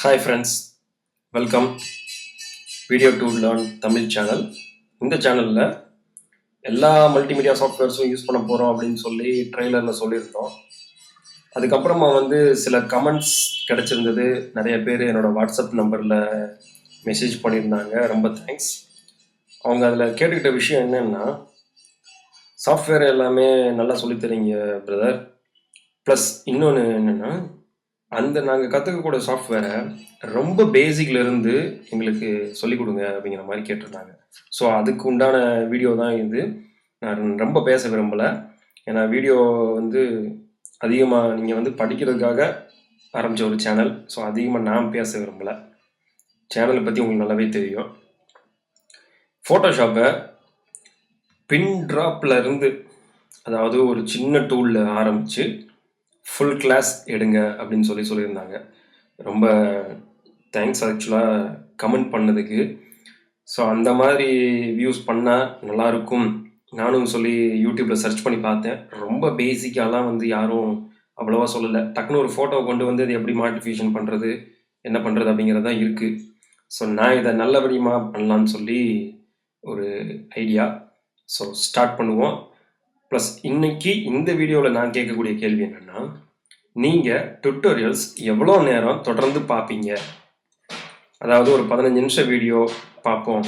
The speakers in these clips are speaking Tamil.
Hi friends, welcome video to learn Tamil channel. இந்த சேனலில் எல்லா மல்டிமீடியா சாஃப்ட்வேர்ஸும் யூஸ் பண்ண போகிறோம் அப்படின்னு சொல்லி ட்ரெய்லரில் சொல்லியிருந்தோம். அதுக்கப்புறமா சில கமெண்ட்ஸ் கிடச்சிருந்தது. நிறைய பேர் என்னோடய வாட்ஸ்அப் நம்பரில் மெசேஜ் பண்ணியிருந்தாங்க. ரொம்ப தேங்க்ஸ். அவங்க அதில் கேட்டுக்கிட்ட விஷயம் என்னென்னா, சாஃப்ட்வேர் எல்லாமே நல்லா சொல்லித்தரீங்க பிரதர், ப்ளஸ் இன்னொன்று என்னென்னா, நாங்கள் கற்றுக்கக்கூடிய சாஃப்ட்வேரை ரொம்ப பேசிக்லேருந்து எங்களுக்கு சொல்லிக் கொடுங்க அப்படிங்கிற மாதிரி கேட்டிருந்தாங்க. ஸோ அதுக்கு உண்டான வீடியோ தான் இது. நான் ரொம்ப பேச விரும்பலை, ஏன்னா வீடியோ அதிகமாக நீங்கள் படிக்கிறதுக்காக ஆரம்பித்த ஒரு சேனல். ஸோ அதிகமாக நான் பேச விரும்பலை. சேனலை பற்றி உங்களுக்கு நல்லாவே தெரியும். ஃபோட்டோஷாப்பை பின் ட்ராப்பில் இருந்து, அதாவது ஒரு சின்ன டூலில் ஆரம்பித்து ஃபுல் கிளாஸ் எடுங்க அப்படின்னு சொல்லியிருந்தாங்க. ரொம்ப தேங்க்ஸ் ஆக்சுவலாக கமெண்ட் பண்ணதுக்கு. ஸோ அந்த மாதிரி வியூஸ் பண்ணால் நல்லாயிருக்கும் நானும் சொல்லி யூடியூப்பில் சர்ச் பண்ணி பார்த்தேன். ரொம்ப பேசிக்காலாம் யாரும் அவ்வளோவா சொல்லலை. டக்குன்னு ஒரு ஃபோட்டோவை கொண்டு அது எப்படி மாடிஃபிகேஷன் பண்ணுறது, என்ன பண்ணுறது அப்படிங்கிறது தான் இருக்குது. ஸோ நான் இதை நல்லபடியாக பண்ணலான்னு சொல்லி ஒரு ஐடியா. ஸோ ஸ்டார்ட் பண்ணுவோம். ப்ளஸ் இன்னைக்கு இந்த வீடியோவில் நான் கேட்கக்கூடிய கேள்வி என்னென்னா, நீங்கள் டுட்டோரியல்ஸ் எவ்வளோ நேரம் தொடர்ந்து பார்ப்பீங்க? அதாவது ஒரு 15 நிமிஷம் வீடியோ பார்ப்போம்,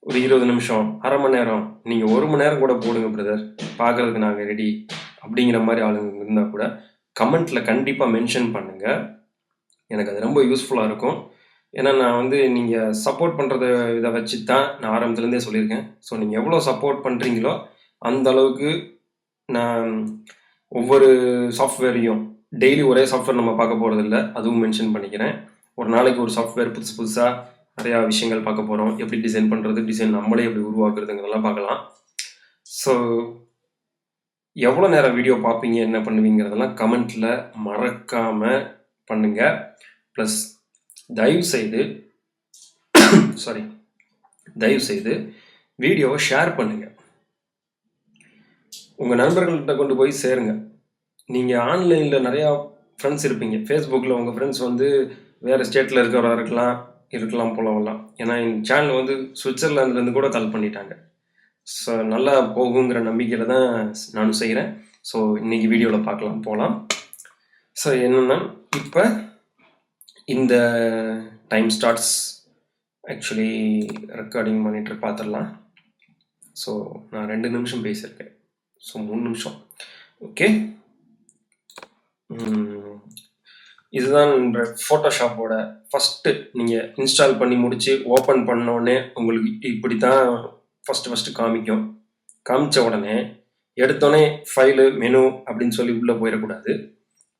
ஒரு 20 நிமிஷம், அரை மணி நேரம், நீங்கள் 1 மணி நேரம் கூட போடுங்க பிரதர், பார்க்குறதுக்கு நாங்கள் ரெடி அப்படிங்கிற மாதிரி ஆளுங்க இருந்தால் கூட கமெண்ட்டில் கண்டிப்பாக மென்ஷன் பண்ணுங்கள். எனக்கு அது ரொம்ப யூஸ்ஃபுல்லாக இருக்கும். ஏன்னா நான் நீங்கள் சப்போர்ட் பண்ணுறத இதை வச்சு தான் நான் ஆரம்பத்துலேருந்தே சொல்லியிருக்கேன். ஸோ நீங்கள் எவ்வளோ சப்போர்ட் பண்ணுறீங்களோ அந்த அளவுக்கு நான் ஒவ்வொரு சாஃப்ட்வேரையும் டெய்லி ஒரே சாஃப்ட்வேர் நம்ம பார்க்க போகிறதில்ல, அதுவும் மென்ஷன் பண்ணிக்கிறேன். ஒரு நாளைக்கு ஒரு சாஃப்ட்வேர் புதுசாக நிறையா விஷயங்கள் பார்க்க போகிறோம். எப்படி டிசைன் பண்ணுறது, டிசைன் நம்மளே எப்படி உருவாக்குறதுங்கிறதெல்லாம் பார்க்கலாம். ஸோ எவ்வளோ நேரம் வீடியோ பார்ப்பீங்க, என்ன பண்ணுவீங்கிறதெல்லாம் கமெண்ட்டில் மறக்காமல் பண்ணுங்கள். ப்ளஸ் தயவுசெய்து வீடியோவை ஷேர் பண்ணுங்கள். உங்கள் நண்பர்கள்கிட்ட கொண்டு போய் சேருங்க. நீங்கள் ஆன்லைனில் நிறையா ஃப்ரெண்ட்ஸ் இருப்பீங்க. ஃபேஸ்புக்கில் உங்கள் ஃப்ரெண்ட்ஸ் வேறு ஸ்டேட்டில் இருக்கிறவராக இருக்கலாம் போலவெல்லாம். ஏன்னா இந்த சேனல் சுவிட்சர்லாந்துலேருந்து கூட கால் பண்ணிட்டாங்க. ஸோ நல்லா போகுங்கிற நம்பிக்கையில் தான் நானும் செய்கிறேன். ஸோ இன்றைக்கி வீடியோவில் போகலாம். ஸோ என்னென்னா, இப்போ இந்த time starts. Actually recording monitor பார்த்துடலாம். ஸோ நான் 2 நிமிஷம் பேசியிருக்கேன். ஸோ 3 நிமிஷம். ஓகே, இதுதான் ஃபோட்டோஷாப்போட ஃபஸ்ட்டு. நீங்கள் இன்ஸ்டால் பண்ணி முடித்து ஓப்பன் பண்ணோடனே உங்களுக்கு இப்படி தான் ஃபஸ்ட்டு காமிக்கும். காமிச்ச உடனே எடுத்தோடனே ஃபைலு மெனு அப்படின்னு சொல்லி உள்ளே போயிடக்கூடாது.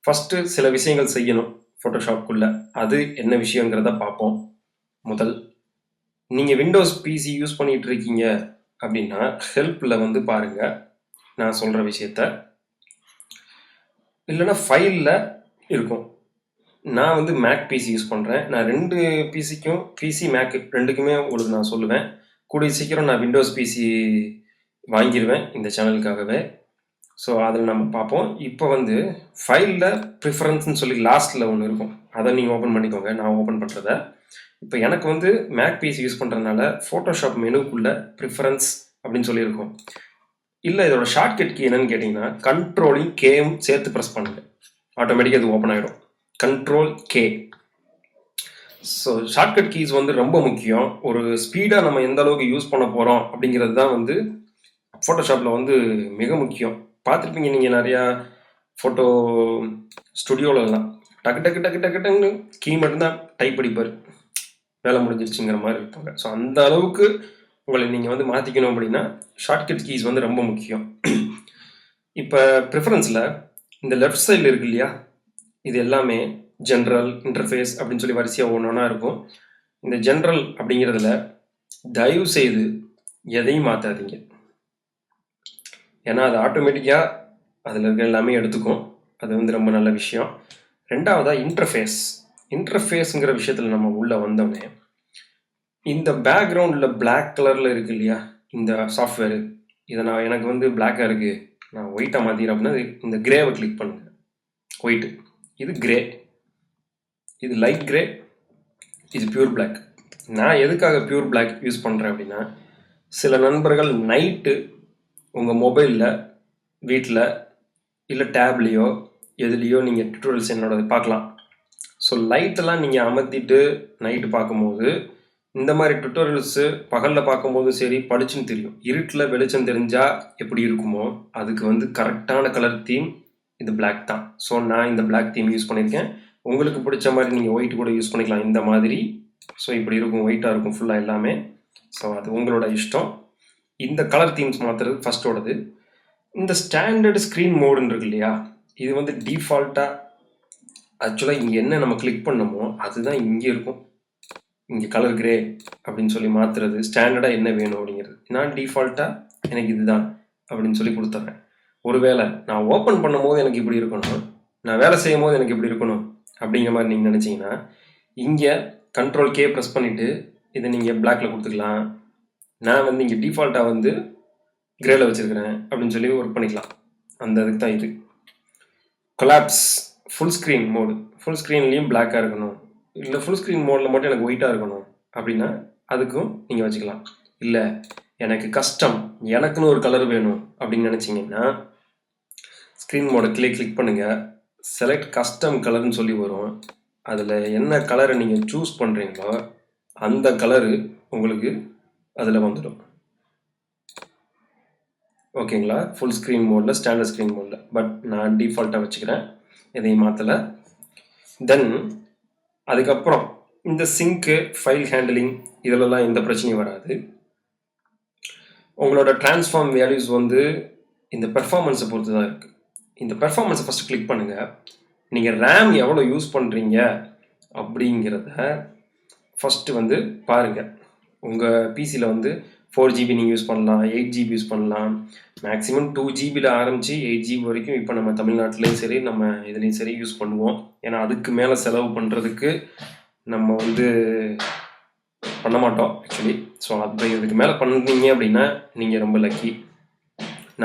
ஃபஸ்ட்டு சில விஷயங்கள் செய்யணும் ஃபோட்டோஷாப்புக்குள்ளே. அது என்ன விஷயங்கிறத பார்ப்போம். முதல், நீங்கள் விண்டோஸ் பிசி யூஸ் பண்ணிகிட்டு இருக்கீங்க அப்படின்னா ஹெல்ப்பில் பாருங்கள் நான் சொல்கிற விஷயத்த. இல்லைன்னா ஃபைலில் இருக்கும். நான் மேக் பிசி யூஸ் பண்ணுறேன். நான் 2 பிசிக்கும், பிசி மேக் ரெண்டுக்குமே உங்களுக்கு நான் சொல்லுவேன். கூடிய சீக்கிரம் நான் விண்டோஸ் பிசி வாங்கிடுவேன் இந்த சேனலுக்காகவே. ஸோ அதில் நம்ம பார்ப்போம். இப்போ ஃபைலில் ப்ரிஃபரன்ஸ்னு சொல்லி லாஸ்ட்டில் ஒன்று இருக்கும், அதை நீங்கள் ஓப்பன் பண்ணிக்கோங்க. நான் ஓப்பன் பண்ணுறத இப்போ எனக்கு மேக் பிசி யூஸ் பண்ணுறதுனால ஃபோட்டோஷாப் மெனுக்குள்ளே ப்ரிஃபரன்ஸ் அப்படின்னு சொல்லியிருக்கோம். இல்லை, இதோட ஷார்ட்கட் கீ என்னன்னு கேட்டிங்கன்னா, கண்ட்ரோலிங் கேம் சேர்த்து ப்ரெஸ் பண்ணுங்க, ஆட்டோமேட்டிக்காக அது ஓப்பன் ஆகிடும். Control K. So shortcut keys ரொம்ப முக்கியம். ஒரு ஸ்பீடாக நம்ம எந்த அளவுக்கு யூஸ் பண்ண போகிறோம் அப்படிங்கிறது தான் ஃபோட்டோஷாப்பில் மிக முக்கியம். பார்த்துருப்பீங்க நீங்கள் நிறையா ஃபோட்டோ ஸ்டுடியோலலாம் டக்கு டக்கு டக்கு டக்கு டக்குன்னு கீ மட்டும்தான் டைப் அடிப்பார், வேலை முடிஞ்சிருச்சுங்கிற மாதிரி இருப்பாங்க. ஸோ அந்த அளவுக்கு உங்களை நீங்கள் மாற்றிக்கணும் அப்படின்னா ஷார்ட்கட் கீஸ் ரொம்ப முக்கியம். இப்போ ப்ரிஃபரன்ஸில் இந்த லெஃப்ட் சைடில் இருக்கு இல்லையா, இது எல்லாமே ஜென்ரல், இன்டர்ஃபேஸ் அப்படின்னு சொல்லி வரிசையாக ஒன்றா இருக்கும். இந்த ஜென்ரல் அப்படிங்கிறதுல தயவு செய்து எதையும் மாற்றாதீங்க. ஏன்னா அது ஆட்டோமேட்டிக்காக அதில் இருக்க எல்லாமே எடுத்துக்கும். அது ரொம்ப நல்ல விஷயம். ரெண்டாவதாக இன்டர்ஃபேஸுங்கிற விஷயத்தில் நம்ம உள்ளே வந்தோடனே இந்த பேக்ரவுண்டில் பிளாக் கலரில் இருக்கு இல்லையா இந்த சாஃப்ட்வேரு, இதை நான் எனக்கு பிளாக்காக இருக்குது, நான் ஒயிட்டாக மாற்றிக்கிறேன் அப்படின்னா இந்த கிரேவை கிளிக் பண்ணுங்கள். ஒயிட்டு, இது கிரே, இது லைட் கிரே, இது பியூர் பிளாக். நான் எதுக்காக பியூர் பிளாக் யூஸ் பண்ணுறேன் அப்படின்னா, சில நண்பர்கள் நைட்டு உங்கள் மொபைலில் வீட்டில் இல்லை டேப்லேயோ எதுலேயோ நீங்கள் டுட்டோரியல்ஸ் என்னோடது பார்க்கலாம். ஸோ லைட்டெல்லாம் நீங்கள் அமர்த்திட்டு நைட்டு பார்க்கும்போது இந்த மாதிரி டுட்டோரியல்ஸு பகலில் பார்க்கும்போது சரி படிச்சுன்னு தெரியும். இருட்டில் வெளிச்சம் தெரிஞ்சால் எப்படி இருக்குமோ அதுக்கு வந்து கரெக்டான கலர் தீம் இது பிளாக் தான். ஸோ நான் இந்த பிளாக் தீம் யூஸ் பண்ணியிருக்கேன். உங்களுக்கு பிடிச்ச மாதிரி நீங்கள் ஒயிட் கூட யூஸ் பண்ணிக்கலாம் இந்த மாதிரி. ஸோ இப்படி இருக்கும், ஒயிட்டாக இருக்கும் ஃபுல்லாக எல்லாமே. ஸோ அது உங்களோட இஷ்டம். இந்த கலர் தீம்ஸ் மாற்றுறது ஃபஸ்ட்டோடது. இந்த ஸ்டாண்டர்டு ஸ்க்ரீன் மோடுன்னு இருக்கு இல்லையா, இது வந்து டிஃபால்ட்டாக ஆக்சுவலாக இங்கே என்ன நம்ம கிளிக் பண்ணமோ அதுதான் இங்கே இருக்கும். இங்கே கலர் கிரே அப்படின்னு சொல்லி மாற்றுறது, ஸ்டாண்டர்டாக என்ன வேணும் அப்படிங்கிறது. நான் டிஃபால்ட்டாக எனக்கு இதுதான் அப்படின்னு சொல்லி கொடுத்துட்றேன். ஒருவேளை நான் ஓப்பன் பண்ணும்போது எனக்கு இப்படி இருக்கணும், நான் வேலை செய்யும் போது எனக்கு இப்படி இருக்கணும் அப்படிங்கிற மாதிரி நீங்கள் நினச்சிங்கன்னா இங்கே Ctrl K ப்ரெஸ் பண்ணிவிட்டு இதை நீங்கள் பிளாக்ல கொடுத்துக்கலாம். நான் வந்து இங்கே டிஃபால்ட்டாக வந்து கிரேல வச்சுருக்கிறேன் அப்படின்னு சொல்லி ஒர்க் பண்ணிக்கலாம். அந்த இதுக்கு தான் இது. Collapse full screen mode, full ஸ்க்ரீன்லேயும் பிளாக்காக இருக்கணும், இல்லை ஃபுல் ஸ்க்ரீன் மோடில் மட்டும் எனக்கு ஒயிட்டாக இருக்கணும் அப்படின்னா அதுக்கும் நீங்கள் வச்சுக்கலாம். இல்லை எனக்கு கஸ்டம், எனக்குன்னு ஒரு கலர் வேணும் அப்படின்னு நினச்சிங்கன்னா ஸ்க்ரீன் மோடை கிளிக் பண்ணுங்கள். செலக்ட் கஸ்டம் கலர்னு சொல்லி வரும். அதில் என்ன கலரை நீங்கள் சூஸ் பண்ணுறீங்களோ அந்த கலரு உங்களுக்கு அதில் வந்துடும். ஓகேங்களா? ஃபுல் ஸ்க்ரீன் மோடில், ஸ்டாண்டர்ட் ஸ்க்ரீன் மோடில். பட் நான் டிஃபால்ட்டாக வச்சுக்கிறேன், எதையும் மாற்றலை. தென் அதுக்கப்புறம் இந்த சிங்க்கு, ஃபைல் ஹேண்டிலிங் இதிலெல்லாம் எந்த பிரச்சனையும் வராது. உங்களோட ட்ரான்ஸ்ஃபார்ம் வேல்யூஸ் வந்து இந்த பெர்ஃபார்மன்ஸை பொறுத்து தான் இருக்குது. இந்த பெர்ஃபார்மன்ஸை ஃபஸ்ட்டு கிளிக் பண்ணுங்கள். நீங்கள் ரேம் எவ்வளோ யூஸ் பண்ணுறீங்க அப்படிங்கிறத ஃபஸ்ட்டு வந்து பாருங்கள். உங்கள் பிசியில் வந்து 4GB நீங்கள் யூஸ் பண்ணலாம், 8GB யூஸ் பண்ணலாம். மேக்ஸிமம் 2GBயில் ஆரம்பித்து 8GB வரைக்கும் இப்போ நம்ம தமிழ்நாட்டிலையும் சரி நம்ம இதுலேயும் சரி யூஸ் பண்ணுவோம். ஏன்னா அதுக்கு மேலே செலவு பண்ணுறதுக்கு நம்ம வந்து பண்ண மாட்டோம் ஆக்சுவலி. ஸோ அப்போ இதுக்கு மேலே பண்ணீங்க அப்படின்னா நீங்கள் ரொம்ப லக்கி.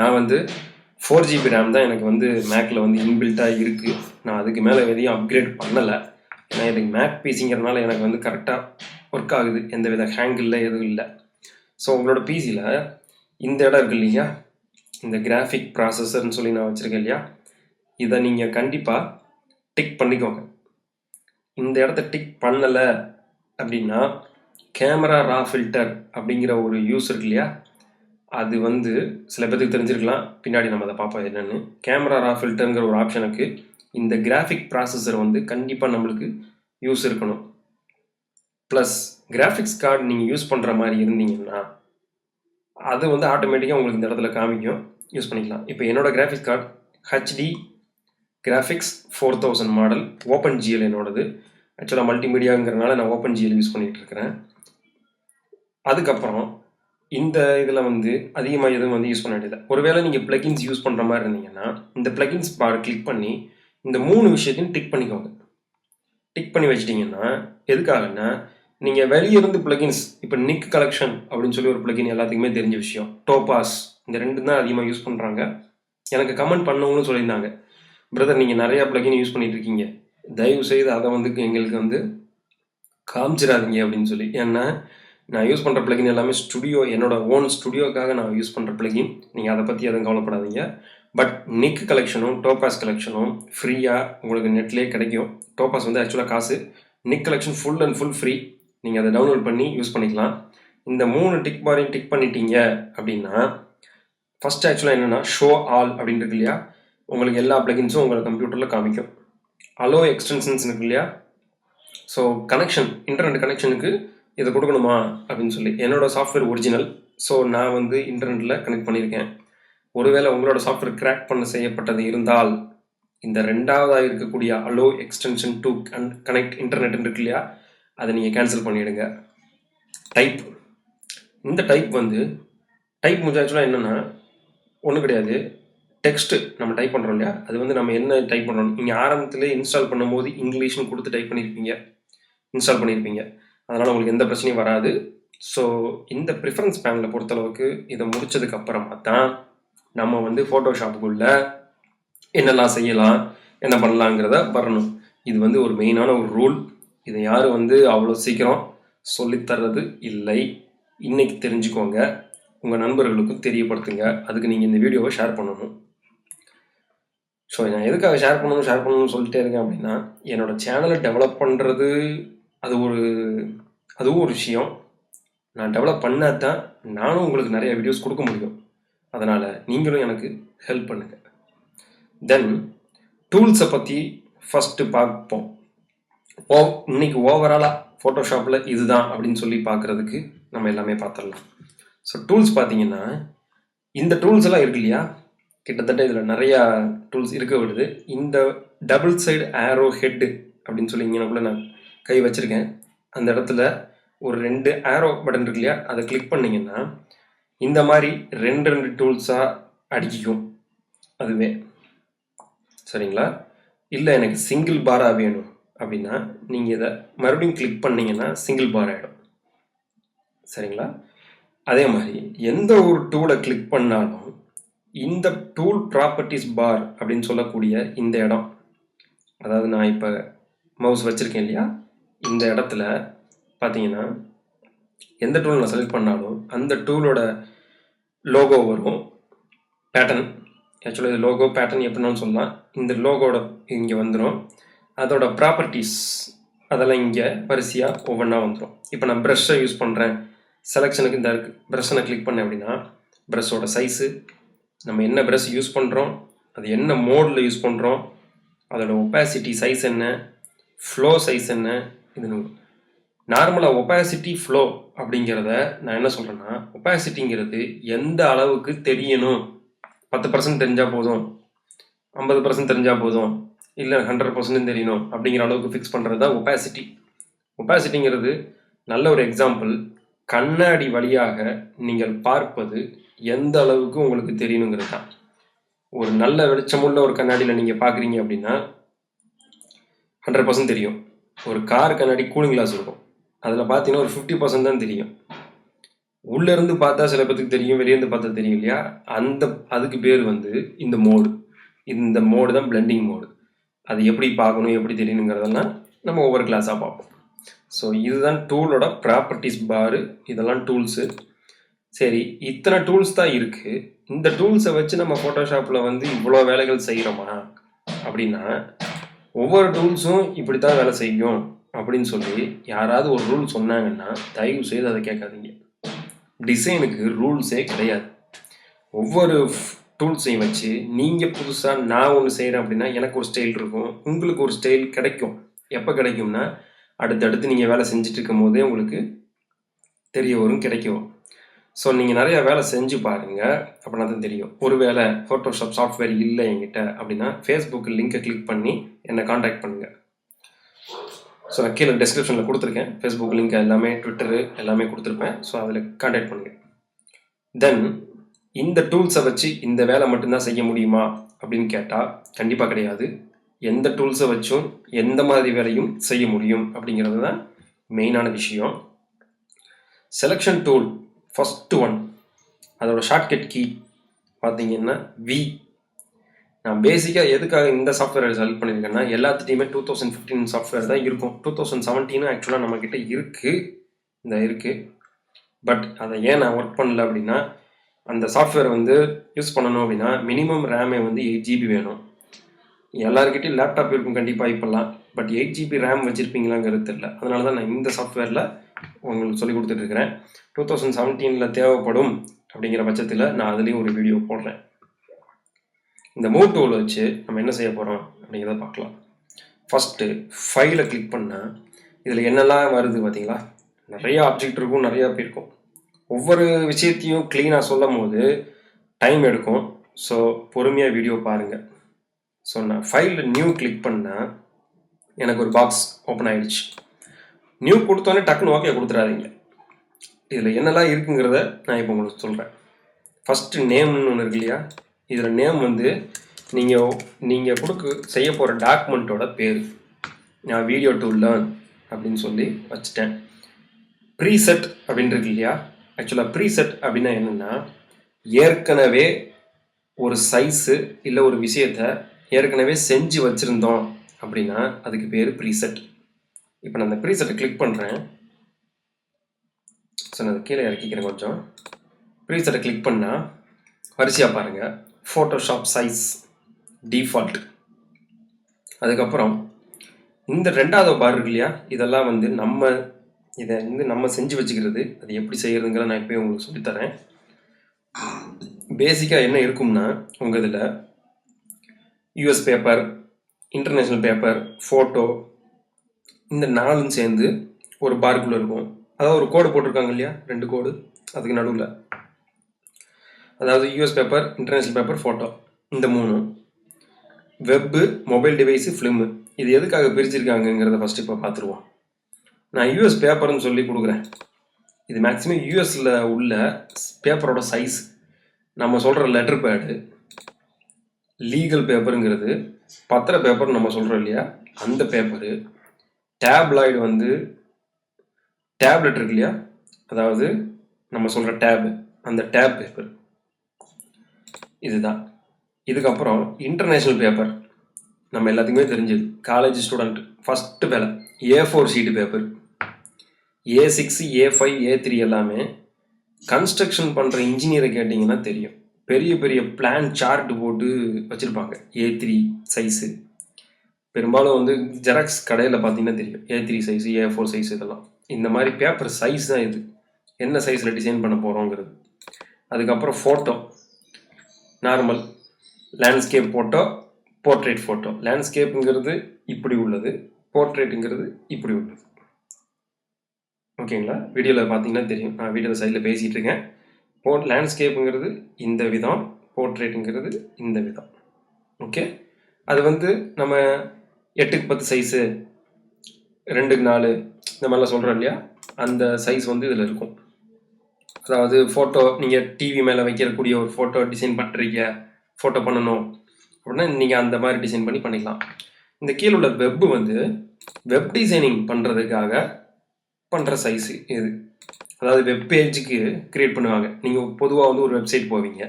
நான் வந்து 4GB ரேம் தான் எனக்கு வந்து மேக்கில் வந்து இன்பில்ட்டாக இருக்குது. நான் அதுக்கு மேலே எதையும் அப்கிரேட் பண்ணலை. ஏன்னா இதுக்கு மேக் பிசிங்கிறதுனால எனக்கு வந்து கரெக்டாக ஒர்க் ஆகுது, எந்த வித ஹேங் இல்லை, எதுவும் இல்லை. ஸோ உங்களோட பிசியில் இந்த இடம் இருக்குது இல்லையா, இந்த கிராஃபிக் ப்ராசஸர்னு சொல்லி நான் வச்சுருக்கேன் இல்லையா, இதை நீங்கள் கண்டிப்பாக டிக் பண்ணிக்கோங்க. இந்த இடத்த டிக் பண்ணலை அப்படின்னா கேமரா ரா ஃபில்டர் அப்படிங்கிற ஒரு யூஸ் இருக்கு இல்லையா, அது வந்து சில பேருக்கு தெரிஞ்சிருக்கலாம், பின்னாடி நம்ம அதை பார்ப்போம் என்னென்னு. கேமரா ரா ஃபில்டருங்கிற ஒரு ஆப்ஷனுக்கு இந்த கிராஃபிக் ப்ராசஸர் வந்து கண்டிப்பாக நம்மளுக்கு யூஸ் இருக்கணும். ப்ளஸ் கிராஃபிக்ஸ் கார்டு நீங்கள் யூஸ் பண்ணுற மாதிரி இருந்தீங்கன்னா அது வந்து ஆட்டோமேட்டிக்காக உங்களுக்கு இந்த இடத்துல காமிக்கும், யூஸ் பண்ணிக்கலாம். இப்போ என்னோடய graphics card HD graphics 4000 model OpenGL என்னோடது. ஆக்சுவலாக மல்டிமீடியாங்கிறனால நான் OpenGL யூஸ் பண்ணிகிட்ருக்கிறேன். அதுக்கப்புறம் இந்த இதில் வந்து அதிகமாக எதுவும் வந்து யூஸ் பண்ண வேண்டியது. ஒருவேளை நீங்கள் ப்ளகின்ஸ் யூஸ் பண்ணுற மாதிரி இருந்தீங்கன்னா இந்த ப்ளகின்ஸ் பார் கிளிக் பண்ணி இந்த 3 விஷயத்தையும் டிக் பண்ணிக்கோங்க. டிக் பண்ணி வச்சிட்டிங்கன்னா எதுக்காகன்னா, நீங்கள் வெளியிருந்து ப்ளகின்ஸ், இப்போ நிக் கலெக்ஷன் அப்படின்னு சொல்லி ஒரு ப்ளகின் எல்லாத்துக்குமே தெரிஞ்ச விஷயம், டோபாஸ், இந்த 2 தான் அதிகமாக யூஸ் பண்ணுறாங்க. எனக்கு கமெண்ட் பண்ணவங்களும் சொல்லியிருந்தாங்க, பிரதர் நீங்கள் நிறையா ப்ளகின் யூஸ் பண்ணிட்டு இருக்கீங்க, தயவு செய்து அதை வந்து எங்களுக்கு வந்து காமிச்சிடாதீங்க அப்படின்னு சொல்லி. ஏன்னா நான் யூஸ் பண்ணுற ப்ளகின் எல்லாமே ஸ்டுடியோ, என்னோட ஓன் ஸ்டுடியோக்காக நான் யூஸ் பண்ணுற ப்ளகின். நீங்கள் அதை பற்றி எதுவும் கவலைப்படாதீங்க. பட் நிக் கலெக்ஷனும் டோபாஸ் கலெக்ஷனும் ஃப்ரீயாக உங்களுக்கு நெட்லேயே கிடைக்கும். டோபாஸ் வந்து ஆக்சுவலாக காசு, Nik collection full and full free. நீங்கள் அதை டவுன்லோட் பண்ணி யூஸ் பண்ணிக்கலாம். இந்த 3 டிக் பாரையும் டிக் பண்ணிட்டீங்க அப்படின்னா ஃபஸ்ட்டு ஆக்சுவலாக என்னென்னா ஷோ ஆல் அப்படின்னு இருக்கு இல்லையா, உங்களுக்கு எல்லா ப்ளகின்ஸும் உங்கள் கம்ப்யூட்டரில் காமிக்கும். அலோ எக்ஸ்டென்ஷன்ஸ் இருக்கு இல்லையா, ஸோ கனெக்ஷன், இன்டர்நெட் கனெக்ஷனுக்கு இதை கொடுக்கணுமா அப்படின்னு சொல்லி. என்னோடய சாஃப்ட்வேர் ஒரிஜினல், ஸோ நான் வந்து இன்டர்நெட்டில் கனெக்ட் பண்ணியிருக்கேன். ஒருவேளை உங்களோட சாஃப்ட்வேர் கிராக் பண்ண செய்யப்பட்டது இருந்தால் இந்த 2வதாக இருக்கக்கூடிய allow extension to connect internet இருக்கு இல்லையா, அதை நீங்கள் கேன்சல் பண்ணிவிடுங்க. டைப், இந்த டைப் வந்து டைப் முடிஞ்ச ஆக்சுவலாக என்னென்னா ஒன்றும் கிடையாது, டெக்ஸ்ட்டு நம்ம டைப் பண்ணுறோம் இல்லையா, அது வந்து நம்ம என்ன டைப் பண்ணுறோம், நீங்கள் ஆரம்பத்தில் இன்ஸ்டால் பண்ணும்போது இங்கிலீஷ்னு கொடுத்து டைப் பண்ணியிருப்பீங்க, இன்ஸ்டால் பண்ணியிருப்பீங்க, அதனால் உங்களுக்கு எந்த பிரச்சனையும் வராது. ஸோ இந்த ப்ரிஃபரன்ஸ் பேனலில் பொறுத்தளவுக்கு இதை முடித்ததுக்கு அப்புறமா தான் நம்ம வந்து ஃபோட்டோஷாப்புக்குள்ளே என்னெல்லாம் செய்யலாம், என்ன பண்ணலாங்கிறத வரணும். இது வந்து ஒரு மெயினான ஒரு ரூல். இதை யாரும் வந்து அவ்வளோ சீக்கிரம் சொல்லித்தர்றது இல்லை. இன்னைக்கு தெரிஞ்சுக்கோங்க, உங்கள் நண்பர்களுக்கும் தெரியப்படுத்துங்க. அதுக்கு நீங்கள் இந்த வீடியோவை ஷேர் பண்ணணும். ஸோ நான் எதுக்காக ஷேர் பண்ணணும்னு சொல்லிட்டே இருக்கேன் அப்படின்னா, என்னோட சேனலை டெவலப் பண்ணுறது அதுவும் ஒரு விஷயம். நான் டெவலப் பண்ணால் தான் நானும் உங்களுக்கு நிறைய வீடியோஸ் கொடுக்க முடியும். அதனால் நீங்களும் எனக்கு ஹெல்ப் பண்ணுங்கள். தென் டூல்ஸை பற்றி ஃபஸ்ட்டு பார்ப்போம். இன்னைக்கு ஓவராலாக ஃபோட்டோஷாப்பில் இதுதான் அப்படின்னு சொல்லி பார்க்குறதுக்கு நம்ம எல்லாமே பார்த்துடலாம். ஸோ டூல்ஸ் பார்த்தீங்கன்னா, இந்த டூல்ஸ் எல்லாம் இருக்கு இல்லையா, கிட்டத்தட்ட இதில் நிறையா டூல்ஸ் இருக்க விடுது. இந்த டபுள் சைடு ஆரோ ஹெட்டு அப்படின்னு சொல்லி இங்கே கூட நான் கை வச்சுருக்கேன். அந்த இடத்துல ஒரு 2 ஆரோ பட்டன் இருக்கு இல்லையா, அதை கிளிக் பண்ணிங்கன்னா இந்த மாதிரி 2 டூல்ஸாக அடிக்கும். அதுவே சரிங்களா. இல்லை எனக்கு சிங்கிள் பாராக வேணும் அப்படின்னா நீங்கள் இதை மறுபடியும் கிளிக் பண்ணிங்கன்னா சிங்கிள் பார் ஆகிடும். சரிங்களா. அதே மாதிரி எந்த ஒரு டூலை கிளிக் பண்ணாலும் இந்த டூல் ப்ராப்பர்ட்டிஸ் பார் அப்படின்னு சொல்லக்கூடிய இந்த இடம், அதாவது நான் இப்போ மவுஸ் வச்சுருக்கேன் இல்லையா, இந்த இடத்துல பார்த்தீங்கன்னா எந்த டூல் நான் செலக்ட் பண்ணாலும் அந்த டூலோட லோகோ வரும், பேட்டர்ன். ஆக்சுவலாக இது லோகோ பேட்டர்ன் எப்படினாலும் சொல்லலாம். இந்த லோகோட இங்கே வந்துடும். அதோட ப்ராப்பர்ட்டிஸ் அதெல்லாம் இங்கே வரிசையாக ஒவ்வொன்றா வந்துடும். இப்போ நான் ப்ரஷ்ஷை யூஸ் பண்ணுறேன், செலெக்ஷனுக்கு இந்த ப்ரஷ்ஷை கிளிக் பண்ணேன் அப்படின்னா ப்ரஷ்ஷோட சைஸு, நம்ம என்ன ப்ரஷ் யூஸ் பண்ணுறோம், அது என்ன மோடில் யூஸ் பண்ணுறோம், அதோட ஒப்பாசிட்டி சைஸ் என்ன, ஃப்ளோ சைஸ் என்ன. இது நார்மலாக ஒப்பாசிட்டி ஃப்ளோ அப்படிங்கிறத நான் என்ன சொல்கிறேன்னா, ஒப்பாசிட்டிங்கிறது எந்த அளவுக்கு தெரியணும், 10% தெரிஞ்சால் போதும், 50% தெரிஞ்சால் போதும், இல்லை 100% தெரியணும் அப்படிங்கிற அளவுக்கு ஃபிக்ஸ் பண்ணுறது தான் ஒப்பாசிட்டி. ஒப்பாசிட்டிங்கிறது நல்ல ஒரு எக்ஸாம்பிள், கண்ணாடி வழியாக நீங்கள் பார்ப்பது எந்த அளவுக்கு உங்களுக்கு தெரியணுங்கிறது தான். ஒரு நல்ல வெளிச்சமுள்ள ஒரு கண்ணாடியில் நீங்கள் பார்க்குறீங்க அப்படின்னா 100% தெரியும். ஒரு கார் கண்ணாடி கூலிங் கிளாஸ் இருக்கும், அதில் பார்த்தீங்கன்னா ஒரு 50% தான் தெரியும். உள்ளேருந்து பார்த்தா சில பேருக்கு தெரியும், வெளியேருந்து பார்த்தா தெரியும் இல்லையா. அதுக்கு பேர் வந்து இந்த மோடு தான் பிளெண்டிங் மோடு. அது எப்படி பார்க்கணும், எப்படி தெரியணுங்கிறதெல்லாம் நம்ம ஒவ்வொரு கிளாஸாக பார்ப்போம். ஸோ இதுதான் டூலோட ப்ராப்பர்ட்டிஸ் பாரு, இதெல்லாம் டூல்ஸு. சரி, இத்தனை டூல்ஸ் தான் இருக்குது. இந்த டூல்ஸை வச்சு நம்ம ஃபோட்டோஷாப்பில் வந்து இவ்வளோ வேலைகள் செய்கிறோமா அப்படின்னா, ஒவ்வொரு டூல்ஸும் இப்படி தான் வேலை செய்யும் அப்படின்னு சொல்லி யாராவது ஒரு ரூல் சொன்னாங்கன்னா தயவு செய்து அதை கேட்காதீங்க. டிசைனுக்கு ரூல்ஸே கிடையாது. ஒவ்வொரு டூல்ஸையும் வச்சு நீங்கள் புதுசாக நான் ஒன்று செய்கிறேன் அப்படின்னா எனக்கு ஒரு ஸ்டைல் இருக்கும், உங்களுக்கு ஒரு ஸ்டைல் கிடைக்கும். எப்போ கிடைக்கும்னா அடுத்தடுத்து நீங்கள் வேலை செஞ்சுட்டு இருக்கும் போதே உங்களுக்கு தெரிய வரும், கிடைக்கும். ஸோ நீங்கள் நிறையா வேலை செஞ்சு பாருங்கள், அப்படின்னா தான் தெரியும். ஒரு வேளை ஃபோட்டோஷாப் சாஃப்ட்வேர் இல்லை என்கிட்ட அப்படின்னா ஃபேஸ்புக் லிங்கை கிளிக் பண்ணி என்னை காண்டாக்ட் பண்ணுங்கள். ஸோ நான் கீழே டிஸ்கிரிப்ஷனில் கொடுத்துருக்கேன் ஃபேஸ்புக் லிங்க், எல்லாமே ட்விட்டரு எல்லாமே கொடுத்துருப்பேன். ஸோ அதில் காண்டாக்ட் பண்ணுங்கள். தென் இந்த டூல்ஸை வச்சு இந்த வேலை மட்டும்தான் செய்ய முடியுமா அப்படின்னு கேட்டால் கண்டிப்பாக கிடையாது. எந்த டூல்ஸை வச்சும் எந்த மாதிரி வேலையும் செய்ய முடியும் அப்படிங்கிறது தான் மெயினான விஷயம். செலெக்ஷன் டூல் ஃபஸ்ட்டு ஒன், அதோட ஷார்ட்கட் கீ பார்த்தீங்கன்னா வி. நான் பேசிக்காக எதுக்காக இந்த சாஃப்ட்வேர் செலக்ட் பண்ணியிருக்கேன்னா, எல்லாத்துட்டையுமே 2015 சாஃப்ட்வேர் தான் இருக்கும். 2017 ஆக்சுவலாக நம்மக்கிட்ட இருக்குது. பட் அதை ஏன் நான் ஒர்க் பண்ணல அப்படின்னா, அந்த சாஃப்ட்வேர் வந்து யூஸ் பண்ணணும் அப்படின்னா மினிமம் ரேமே வந்து 8 GB வேணும். எல்லாருக்கிட்டையும் லேப்டாப் இருக்கும் கண்டிப்பாக இப்போல்லாம், பட் 8 GB ரேம் வச்சுருப்பீங்களாங்கிறது தெரியல. அதனால தான் நான் இந்த சாஃப்ட்வேரில் உங்களுக்கு சொல்லி கொடுத்துட்ருக்கிறேன். 2017 தேவைப்படும் அப்படிங்கிற பட்சத்தில் நான் அதுலேயும் ஒரு வீடியோ போடுறேன். இந்த மூவ் டூலை வச்சு நம்ம என்ன செய்ய போகிறோம் அப்படிங்கிறத பார்க்கலாம். ஃபஸ்ட்டு ஃபைலை கிளிக் பண்ணால் இதில் என்னெல்லாம் வருது பார்த்தீங்களா, நிறைய ஆப்ஜெக்ட் இருக்கும், நிறையா இருக்கும். ஒவ்வொரு விஷயத்தையும் க்ளீனாக சொல்லும் போது டைம் எடுக்கும். ஸோ பொறுமையாக வீடியோ பாருங்கள். ஸோ நான் ஃபைலில் நியூ கிளிக் பண்ணால் எனக்கு ஒரு பாக்ஸ் ஓப்பன் ஆகிடுச்சு. நியூ கொடுத்தோன்னே டக்குன்னு ஓகே கொடுத்துடாதீங்க. இதில் என்னெல்லாம் இருக்குங்கிறத நான் இப்போ உங்களுக்கு சொல்கிறேன். ஃபஸ்ட்டு நேம்னு ஒன்று இருக்கு இல்லையா, இதில் நேம் வந்து நீங்கள் செய்ய போகிற டாக்குமெண்ட்டோட பேர். நான் வீடியோ டு லேர்ன் அப்படின்னு சொல்லி வச்சுட்டேன். ப்ரீசெட் அப்படின்னு இருக்கு இல்லையா, ஆக்சுவலாக ப்ரீசெட் அப்படின்னா என்னென்னா, ஏற்கனவே ஒரு சைஸு இல்லை ஒரு விஷயத்தை ஏற்கனவே செஞ்சு வச்சுருந்தோம் அப்படின்னா அதுக்கு பேர் ப்ரீசெட். இப்போ நான் அந்த ப்ரீசெட்டை கிளிக் பண்ணுறேன். ஸோ நான் அதை கீழே இறக்கிக்கிறேன் கொஞ்சம். ப்ரீசெட்டை கிளிக் பண்ணால் வரிசையாக பாருங்கள். Photoshop size default. அதுக்கப்புறம் இந்த 2வது பார் இருக்கு இல்லையா, இதெல்லாம் வந்து இதை வந்து நம்ம செஞ்சு வச்சுக்கிறது. அது எப்படி செய்கிறதுங்கிற நான் இப்போ உங்களுக்கு சொல்லித்தரேன். பேசிக்காக என்ன இருக்கும்னா, உங்கள் இதில் US paper, international paper, photo, இந்த 4ம் சேர்ந்து ஒரு பார்க்குள்ளே இருக்கும். அதாவது ஒரு கோடு போட்டிருக்காங்க இல்லையா, 2 கோடு அதுக்கு நடுவில். அதாவது US paper, international paper, photo, இந்த 3. வெப்பு, மொபைல் டிவைஸு, ஃபிலிமு. இது எதுக்காக பிரிச்சிருக்காங்கங்கிறத ஃபஸ்ட்டு இப்போ பார்த்துருவோம். நான் யூஎஸ் பேப்பர்னு சொல்லி கொடுக்குறேன். இது மேக்ஸிமம் யூஎஸில் உள்ள பேப்பரோட சைஸ். நம்ம சொல்கிற லெட்டர் பேடு, லீகல் பேப்பருங்கிறது பத்திர பேப்பர் நம்ம சொல்கிறோம் இல்லையா, அந்த பேப்பரு. டேப்லாய்டு வந்து டேப்லெட் இருக்கு இல்லையா, அதாவது நம்ம சொல்கிற டேப், அந்த டேப் பேப்பர் இதுதான். இதுக்கப்புறம் இன்டர்நேஷ்னல் பேப்பர் நம்ம எல்லாத்துக்குமே தெரிஞ்சது, காலேஜ் ஸ்டூடெண்ட் ஃபஸ்ட்டு வேலை A4 sheet paper. A6, A5, A3 எல்லாமே கன்ஸ்ட்ரக்ஷன் பண்ணுற இன்ஜினியரை கேட்டிங்கன்னா தெரியும். பெரிய பெரிய பிளான் சார்ட் போட்டு வச்சுருப்பாங்க. A3 சைஸு பெரும்பாலும் வந்து ஜெராக்ஸ் கடையில் பார்த்தீங்கன்னா தெரியும். A3 சைஸு, A4 சைஸ், இதெல்லாம் இந்த மாதிரி பேப்பர் சைஸ் தான் இது, என்ன சைஸில் டிசைன் பண்ண போகிறோங்கிறது. அதுக்கப்புறம் photo, normal landscape photo, portrait photo. லேண்ட்ஸ்கேப்புங்கிறது இப்படி உள்ளது, போர்ட்ரேட்டுங்கிறது இப்படி உள்ளது. ஓகேங்களா, வீடியோவில் பார்த்தீங்கன்னா தெரியும். நான் வீடியோவில் சைடில் பேசிகிட்டு இருக்கேன். லேண்ட்ஸ்கேப்புங்கிறது இந்த விதம், போர்ட்ரேட்டுங்கிறது இந்த விதம். ஓகே, அது வந்து நம்ம 8x10 சைஸு, 2x4 இந்த மாதிரிலாம் சொல்கிறோம் இல்லையா, அந்த சைஸ் வந்து இதில் இருக்கும். அதாவது ஃபோட்டோ நீங்கள் டிவி மேலே வைக்கக்கூடிய ஒரு ஃபோட்டோ டிசைன் பண்ணுறீங்க, ஃபோட்டோ பண்ணணும் அப்படின்னா நீங்கள் அந்த மாதிரி டிசைன் பண்ணிக்கலாம். இந்த கீழே உள்ள வெப்பு வந்து வெப் டிசைனிங் பண்ணுறதுக்காக பண்ணுற சைஸு இது. அதாவது வெப் பேஜுக்கு க்ரியேட் பண்ணுவாங்க. நீங்கள் பொதுவாக வந்து ஒரு வெப்சைட் போவீங்க.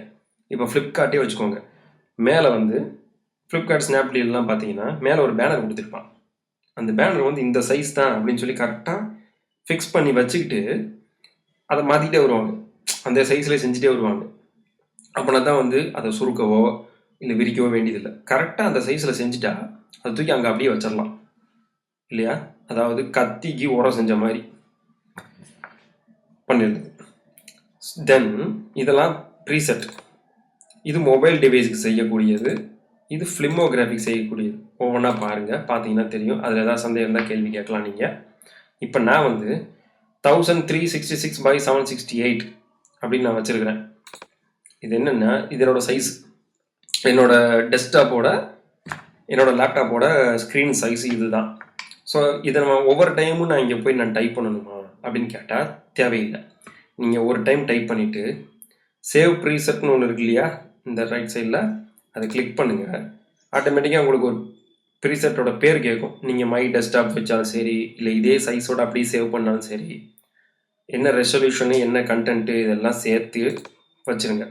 இப்போ ஃப்ளிப்கார்ட்டே வச்சுக்கோங்க. மேலே வந்து ஃப்ளிப்கார்ட், ஸ்னாப்டீல்லாம் பார்த்தீங்கன்னா மேலே ஒரு பேனர் கொடுத்துருப்பான். அந்த பேனர் வந்து இந்த சைஸ் தான் அப்படின்னு சொல்லி கரெக்டாக ஃபிக்ஸ் பண்ணி வச்சுக்கிட்டு அதை மாற்றிக்கிட்டே வருவாங்க. அந்த சைஸ்லேயே செஞ்சுட்டே வருவாங்க. அப்படின்னா தான் வந்து அதை சுருக்கவோ இல்லை விரிக்கவோ வேண்டியதில்லை. கரெக்டாக அந்த சைஸில் செஞ்சுட்டா அதை தூக்கி அங்கே அப்படியே வச்சிடலாம் இல்லையா. அதாவது கத்திக்கு உரம் செஞ்ச மாதிரி பண்ணிடுது. தென் இதெல்லாம் ப்ரீசெட். இது மொபைல் டிவைஸுக்கு செய்யக்கூடியது, இது ஃபிலிமோகிராஃபிக் செய்யக்கூடியது. ஒவ்வொன்றா பாருங்கள், பார்த்தீங்கன்னா தெரியும். அதில் ஏதாவது சந்தேகம் இருந்தால் கேள்வி கேட்கலாம் நீங்கள். இப்போ நான் வந்து 1366x768 அப்படின்னு நான் வச்சுருக்கிறேன். இது என்னென்னா இதனோட சைஸ், என்னோட டெஸ்க்டாப்போட, என்னோட லேப்டாப்போட ஸ்க்ரீன் சைஸ் இது தான். ஸோ இதை நம்ம ஒவ்வொரு டைமும் நான் இங்கே போய் நான் டைப் பண்ணணுமா அப்படின்னு கேட்டால் தேவையில்லை. நீங்கள் ஒரு டைம் டைப் பண்ணிவிட்டு சேவ் ப்ரீசெட்னு ஒன்று இருக்கு இல்லையா, இந்த ரைட் சைடில் அதை கிளிக் பண்ணுங்கள். ஆட்டோமேட்டிக்காக உங்களுக்கு ஒரு ப்ரீசெட்டோட பேர் கேட்கும். நீங்கள் மை டெஸ்க்டாப் வச்சாலும் சரி, இல்லை இதே சைஸோட அப்படியே சேவ் பண்ணாலும் சரி, என்ன ரெசல்யூஷனு, என்ன கண்டென்ட்டு, இதெல்லாம் சேர்த்து வச்சுருங்க.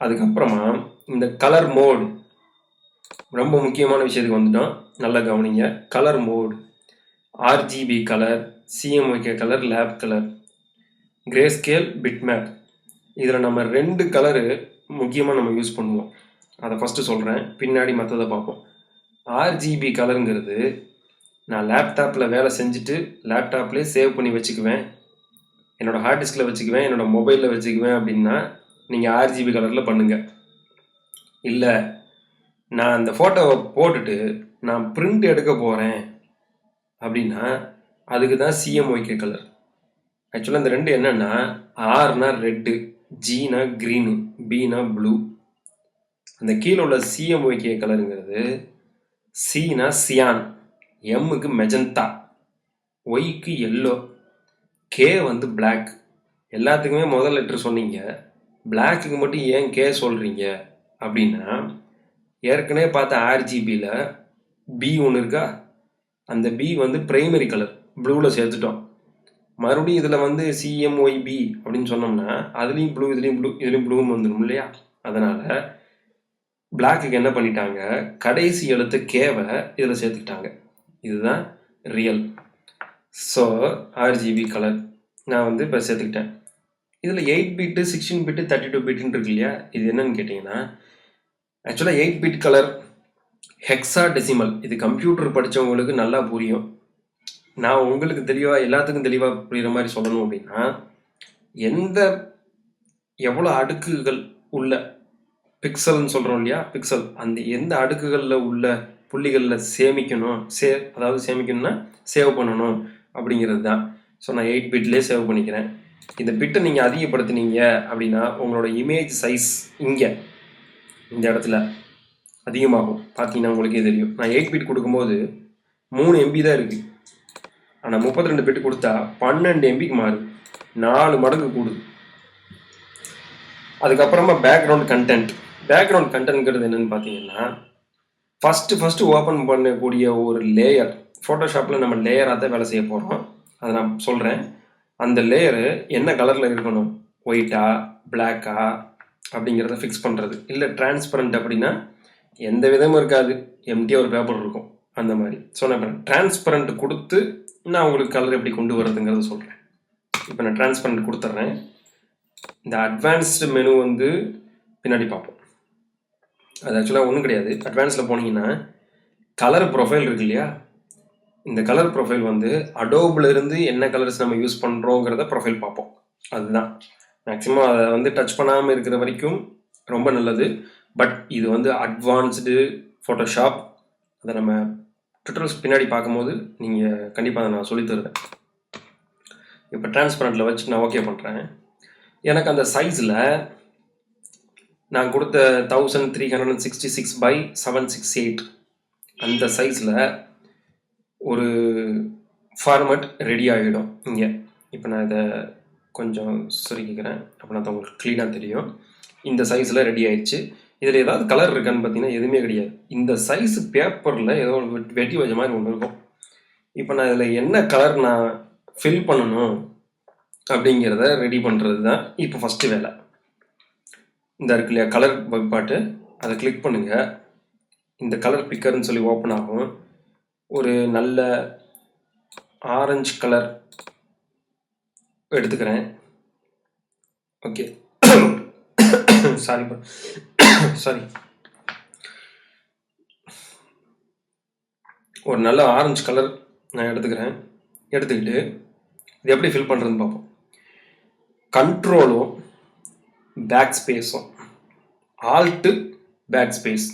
அதுக்கப்புறமா இந்த கலர் மோடு, ரொம்ப முக்கியமான விஷயத்துக்கு வந்துட்டோம், நல்லா கவனிங்க. Colour mode, RGB colour, CMYK colour, lab colour, grey scale, bitmap. இதில் நம்ம 2 கலரு முக்கியமாக நம்ம யூஸ் பண்ணுவோம். அதை ஃபஸ்ட்டு சொல்கிறேன், பின்னாடி மற்றதை பார்ப்போம். RGB கலருங்கிறது நான் லேப்டாப்பில் வேலை செஞ்சுட்டு லேப்டாப்லேயே சேவ் பண்ணி வச்சுக்குவேன், என்னோடய ஹார்ட் டிஸ்கில் வச்சுக்குவேன், என்னோடய மொபைலில் வச்சுக்குவேன் அப்படின்னா நீங்கள் RGB கலரில் பண்ணுங்கள். இல்லை நான் அந்த ஃபோட்டோவை போட்டுட்டு நான் பிரிண்ட் எடுக்க போகிறேன் அப்படின்னா அதுக்கு தான் CMYK கலர். ஆக்சுவலாக இந்த 2 என்னென்னா, Rனா ரெட்டு, Gனா க்ரீனு, Bனா ப்ளூ. அந்த கீழே உள்ள CMYK கலருங்கிறது Cனா சியான், Mக்கு மெஜந்தா, ஒய்க்கு எல்லோ, K வந்து பிளாக். எல்லாத்துக்குமே முதல் லெட்டர் சொன்னீங்க, பிளாக்குக்கு மட்டும் ஏன் K சொல்கிறீங்க அப்படின்னா, ஏற்கனவே பார்த்த RGBயில் B ஒன்று இருக்கா, அந்த B வந்து பிரைமரி கலர் ப்ளூவில் சேர்த்துட்டோம். மறுபடியும் இதில் வந்து CMYB அப்படின்னு சொன்னோம்னா அதுலேயும் ப்ளூ, இதுலேயும் ப்ளூ, இதுலேயும் ப்ளூன்னு வந்துடும் இல்லையா. அதனால் பிளாக்குக்கு என்ன பண்ணிட்டாங்க, கடைசி எழுத்து Kவை இதில் சேர்த்துக்கிட்டாங்க. இதுதான் ரியல். ஸோ ஆர்ஜிபி கலர் நான் வந்து இப்போ சேர்த்துக்கிட்டேன். இதில் 8 பிட்டு 16 பிட்டு 32 பிட்டுன்னு இருக்கு இல்லையா, இது என்னன்னு கேட்டிங்கன்னா ஆக்சுவலாக 8 பிட் கலர் ஹெக்ஸா டெசிமல். இது கம்ப்யூட்டர் படித்தவங்களுக்கு நல்லா புரியும். நான் உங்களுக்கு தெளிவாக எல்லாத்துக்கும் தெளிவாக புரிகிற மாதிரி சொல்லணும் அப்படின்னா, எவ்வளோ அடுக்குகள் உள்ள பிக்சல்னு சொல்கிறோம் இல்லையா, பிக்சல் அந்த எந்த அடுக்குகளில் உள்ள புள்ளிகளில் சேமிக்கணும், அதாவது சேமிக்கணும்னா சேவ் பண்ணணும் அப்படிங்கிறது தான். ஸோ நான் 8 பிட்லேயே சேவ் பண்ணிக்கிறேன். இந்த பிட்டை நீங்கள் அதிகப்படுத்தினீங்க அப்படின்னா உங்களோட இமேஜ் சைஸ் இங்கே இந்த இடத்துல அதிகமாகும். பார்த்தீங்கன்னா உங்களுக்கே தெரியும். நான் 8 பிட் கொடுக்கும்போது 3 MB தான் இருக்குது. ஆனால் 32 பிட் கொடுத்தா 12 MBக்கு மாறுது. 4 மடங்கு கூடுது. அதுக்கப்புறமா பேக்ரவுண்ட் கண்டென்ட்ங்கிறது என்னென்னு பார்த்தீங்கன்னா, ஃபஸ்ட்டு ஓப்பன் பண்ணக்கூடிய ஒரு லேயர். ஃபோட்டோஷாப்பில் நம்ம லேயராக தான் வேலை செய்ய போகிறோம். அதை நான் சொல்கிறேன். அந்த லேயரு என்ன கலரில் இருக்கணும், ஒயிட்டா பிளாக்கா அப்படிங்கிறத ஃபிக்ஸ் பண்ணுறது. இல்லை டிரான்ஸ்பரண்ட் அப்படின்னா எந்த விதமும் இருக்காது, எம்டியாக ஒரு பேப்பர் இருக்கும் அந்த மாதிரி. ஸோ நான் இப்போ டிரான்ஸ்பரண்ட் கொடுத்து நான் உங்களுக்கு கலர் எப்படி கொண்டு வரதுங்கிறத சொல்கிறேன். இப்போ நான் டிரான்ஸ்பரண்ட் கொடுத்துட்றேன். இந்த அட்வான்ஸ்டு மெனு வந்து பின்னாடி பார்ப்போம். அது ஆக்சுவலாக ஒன்றும் கிடையாது. அட்வான்ஸில் போனீங்கன்னா கலர் ப்ரொஃபைல் இருக்கு இல்லையா, இந்த கலர் ப்ரொஃபைல் வந்து அடோபில் இருந்து என்ன கலர்ஸ் நம்ம யூஸ் பண்ணுறோங்கிறத ப்ரொஃபைல் பார்ப்போம். அதுதான் மேக்ஸிமம். அதை வந்து டச் பண்ணாமல் இருக்கிற வரைக்கும் ரொம்ப நல்லது. பட் இது வந்து அட்வான்ஸ்டு ஃபோட்டோஷாப். அதை நம்ம ட்யூட்டோரியல்ஸ் பின்னாடி பார்க்கும்போது நீங்கள் கண்டிப்பாக அதை நான் சொல்லி தருவேன். இப்போ டிரான்ஸ்பரண்ட்டில் வச்சு நான் ஓகே பண்ணுறேன். எனக்கு அந்த சைஸில் நான் கொடுத்த 1366/768 அந்த சைஸில் ஒரு ஃபார்மேட் ரெடி ஆகிடும் இங்கே. இப்போ நான் இதை கொஞ்சம் சுருக்கிக்கிறேன், அப்படின்னா உங்களுக்கு க்ளீனாக தெரியும். இந்த சைஸில் ரெடி ஆயிடுச்சு. இதில் ஏதாவது கலர் இருக்கான்னு பார்த்தீங்கன்னா எதுவுமே கிடையாது. இந்த சைஸு பேப்பரில் ஏதோ வெட்டி வச்ச மாதிரி ஒன்று இருக்கும். இப்போ நான் இதில் என்ன கலர் நான் ஃபில் பண்ணணும் அப்படிங்கிறத ரெடி பண்ணுறது தான் இப்போ ஃபஸ்ட்டு வேலை. இந்த இருக்கு இல்லையா கலர் வகுப்பாட்டு, அதை கிளிக் பண்ணுங்கள். இந்த கலர் பிக்கர்னு சொல்லி ஓப்பன் ஆகும். ஒரு நல்ல ஆரஞ்சு கலர் எடுத்துக்கிறேன். ஓகே, சாரி ஒரு நல்ல ஆரஞ்சு கலர் நான் எடுத்துக்கிட்டு இது எப்படி ஃபில் பண்ணுறதுன்னு பார்ப்போம். கண்ட்ரோலும் பேக் ஸ்பேஸும், ஆல்ட்டு பேக் ஸ்பேஸ்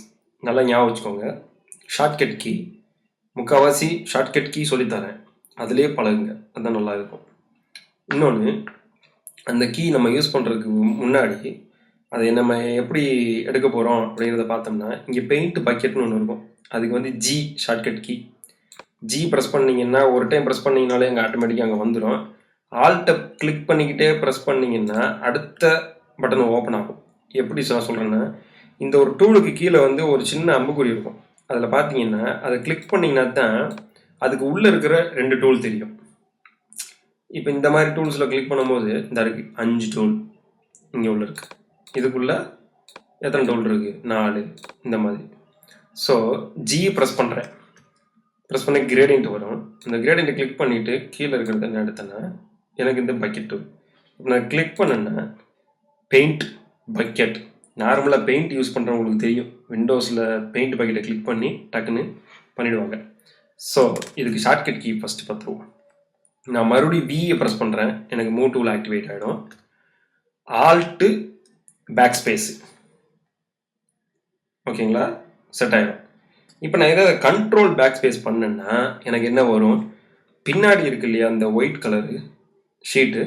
நல்லா ஞாபகம் வச்சுக்கோங்க. ஷார்ட்கட் கீ, முக்கால்வாசி ஷார்ட்கட் கீ சொல்லித்தரேன், அதுலேயே பழகுங்க, அதுதான் நல்லா இருக்கும். இன்னொன்று, அந்த கீ நம்ம யூஸ் பண்ணுறதுக்கு முன்னாடி அதை நம்ம எப்படி எடுக்க போகிறோம் அப்படிங்கிறத பார்த்தோம்னா, இங்கே பெயிண்ட் பக்கெட்னு ஒன்று இருக்கும். அதுக்கு வந்து G shortcut key. G press பண்ணிங்கன்னா, ஒரு டைம் ப்ரெஸ் பண்ணிங்கனாலே அங்கே ஆட்டோமேட்டிக்காக அங்கே வந்துடும். ஆல்ட்டை கிளிக் பண்ணிக்கிட்டே ப்ரெஸ் பண்ணிங்கன்னா அடுத்த பட்டன் ஓப்பன் ஆகும். எப்படி நான் சொல்கிறேன்னா, இந்த ஒரு டூலுக்கு கீழே வந்து ஒரு சின்ன அம்புக்குறி இருக்கும். அதில் பார்த்தீங்கன்னா அதை கிளிக் பண்ணிங்கன்னா தான் அதுக்கு உள்ளே இருக்கிற 2 டூல் தெரியும். இப்போ இந்த மாதிரி டூல்ஸில் கிளிக் பண்ணும்போது இந்த இருக்குது 5 டூல் இங்கே உள்ள இருக்குது. இதுக்குள்ளே எத்தனை டூல் இருக்குது, 4 இந்த மாதிரி. ஸோ ஜி ப்ரெஸ் பண்ணி கிரேடியன்ட் வரும். இந்த கிரேடியண்ட்டை கிளிக் பண்ணிவிட்டு கீழே இருக்கிறத என்ன எடுத்தேன்னா எனக்கு இந்த பக்கெட் டூல். இப்போ நான் கிளிக் பண்ணேன்னா பெயிண்ட் பக்கெட். நார்மலாக பெயிண்ட் யூஸ் பண்ணுறவங்களுக்கு தெரியும், விண்டோஸில் பெயிண்ட் பக்கெட்டை கிளிக் பண்ணி டக்குன்னு பண்ணிவிடுவாங்க. ஸோ இதுக்கு ஷார்ட்கட் கீ ஃபஸ்ட்டு பார்த்துருவோம். நான் மறுபடியும் வியை ப்ரெஸ் பண்ணுறேன், எனக்கு மூவ் டூல் ஆக்டிவேட் ஆகிடும். ஆல்ட்டு பேக் ஸ்பேஸு, ஓகேங்களா, செட் ஆகிடும். இப்போ நான் ஏதாவது கண்ட்ரோல் பேக் ஸ்பேஸ் பண்ணேன்னா எனக்கு என்ன வரும், பின்னாடி இருக்கு இல்லையா அந்த ஒயிட் கலரு ஷீட்டு.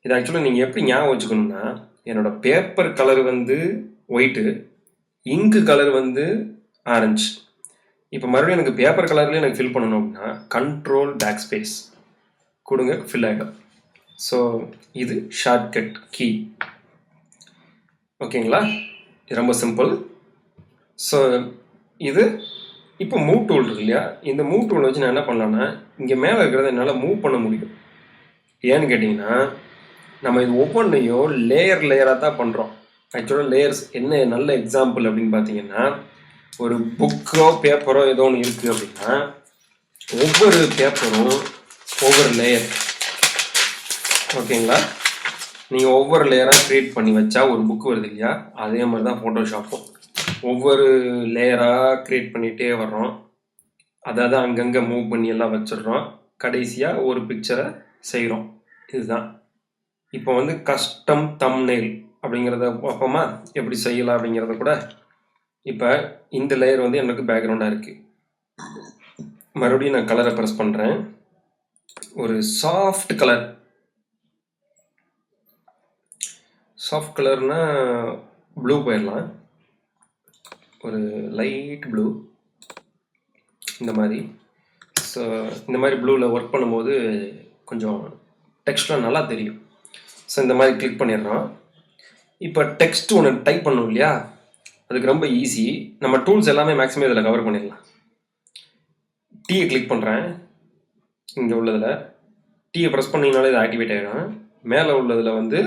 இது ஆக்சுவலாக நீங்கள் எப்படி ஞாபகம் வச்சுக்கணும்னா, என்னோடய பேப்பர் கலர் வந்து ஒயிட்டு, இங்கு கலர் வந்து ஆரஞ்சு. இப்போ மறுபடியும் எனக்கு பேப்பர் கலர்லேயே எனக்கு ஃபில் பண்ணணும் அப்படின்னா கண்ட்ரோல் பேக் ஸ்பேஸ் கொடுங்க, ஃபில் ஆகிடும். ஸோ இது ஷார்ட்கட் கீ, ஓகேங்களா, இது ரொம்ப சிம்பிள். ஸோ இது இப்போ மூவ் டூல் இருக்கு இல்லையா, இந்த மூவ் டூல் வச்சு நான் என்ன பண்ணலான்னா இங்கே மேலே இருக்கிறத என்னால் மூவ் பண்ண முடியும். ஏன்னு கேட்டிங்கன்னா நம்ம இது ஒவ்வொன்றையும் லேயராக தான் பண்ணுறோம். ஆக்சுவலாக லேயர்ஸ் என்ன நல்ல எக்ஸாம்பிள் அப்படின்னு பார்த்தீங்கன்னா, ஒரு புக்கோ பேப்பரோ ஏதோ ஒன்று இருக்குது அப்படின்னா ஒவ்வொரு பேப்பரும் ஒவ்வொரு லேயர். ஓகேங்களா? நீங்கள் ஒவ்வொரு லேயராக க்ரியேட் பண்ணி வச்சா ஒரு புக் வருது இல்லையா, அதே மாதிரி தான் ஃபோட்டோஷாப்பும். ஒவ்வொரு லேயராக க்ரியேட் பண்ணிகிட்டே வர்றோம். அதாவது அங்கங்கே மூவ் பண்ணி எல்லாம் வச்சிடுறோம். கடைசியாக ஒரு பிக்சரை செய்கிறோம். இதுதான் இப்போ வந்து கஸ்டம் தம்ப்நெயில் அப்படிங்கிறத பார்ப்போமா, எப்படி செய்யலாம் அப்படிங்கிறத கூட. இப்போ இந்த லேயர் வந்து எனக்கு பேக்ரவுண்டாக இருக்குது. மறுபடியும் நான் கலரை ப்ரெஸ் பண்ணுறேன். ஒரு சாஃப்ட் கலர். சாஃப்ட் கலர்னா ப்ளூ போயிடலாம். ஒரு லைட் ப்ளூ இந்த மாதிரி. ஸோ இந்த மாதிரி ப்ளூவில் ஒர்க் பண்ணும்போது கொஞ்சம் டெக்ஸ்ட்லாம் நல்லா தெரியும். ஸோ இந்த மாதிரி கிளிக் பண்ணிடுறோம். இப்போ டெக்ஸ்ட் ஒன்று டைப் பண்ணணும் இல்லையா, அதுக்கு ரொம்ப ஈஸி. நம்ம டூல்ஸ் எல்லாமே மேக்ஸிமம் இதில் கவர் பண்ணிடலாம். டீயை கிளிக் பண்ணுறேன். இங்கே உள்ளதில் டீயை ப்ரெஸ் பண்ணிங்கனாலே இது ஆக்டிவேட் ஆகிடும். மேலே உள்ளதில் வந்து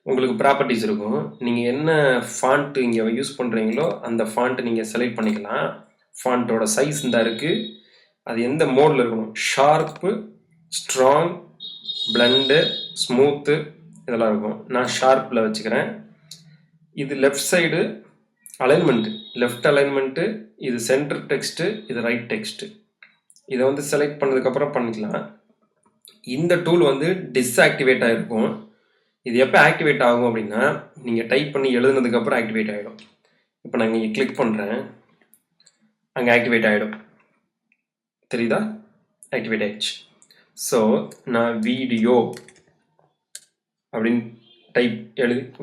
உங்களுக்கு ப்ராப்பர்ட்டிஸ் இருக்கும். நீங்கள் என்ன ஃபாண்ட்டு இங்கே யூஸ் பண்ணுறீங்களோ அந்த ஃபாண்ட்டு நீங்கள் செலக்ட் பண்ணிக்கலாம். ஃபாண்ட்டோட சைஸ் இந்த இருக்குது. அது எந்த மோடில் இருக்கணும், ஷார்ப்பு, ஸ்ட்ராங், பிளண்டு, ஸ்மூத்து இதெல்லாம் இருக்கும். நான் ஷார்ப்பில் வச்சுக்கிறேன். இது left side alignment, left alignment, இது சென்டர் டெக்ஸ்ட்டு, இது ரைட் டெக்ஸ்ட்டு. இதை வந்து செலக்ட் பண்ணதுக்கப்புறம் பண்ணிக்கலாம். இந்த டூல் வந்து டிஸ்ஆக்டிவேட் ஆகிருக்கும். இது எப்போ ஆக்டிவேட் ஆகும் அப்படின்னா, நீங்கள் டைப் பண்ணி எழுதுனதுக்கப்புறம் ஆக்டிவேட் ஆகிடும். இப்போ நான் இங்கே கிளிக் பண்ணுறேன், அங்கே ஆக்டிவேட் ஆகிடும். தெரியுதா? ஆக்டிவேட் ஆகிடுச்சு. ஸோ நான் வீடியோ அப்படின்னு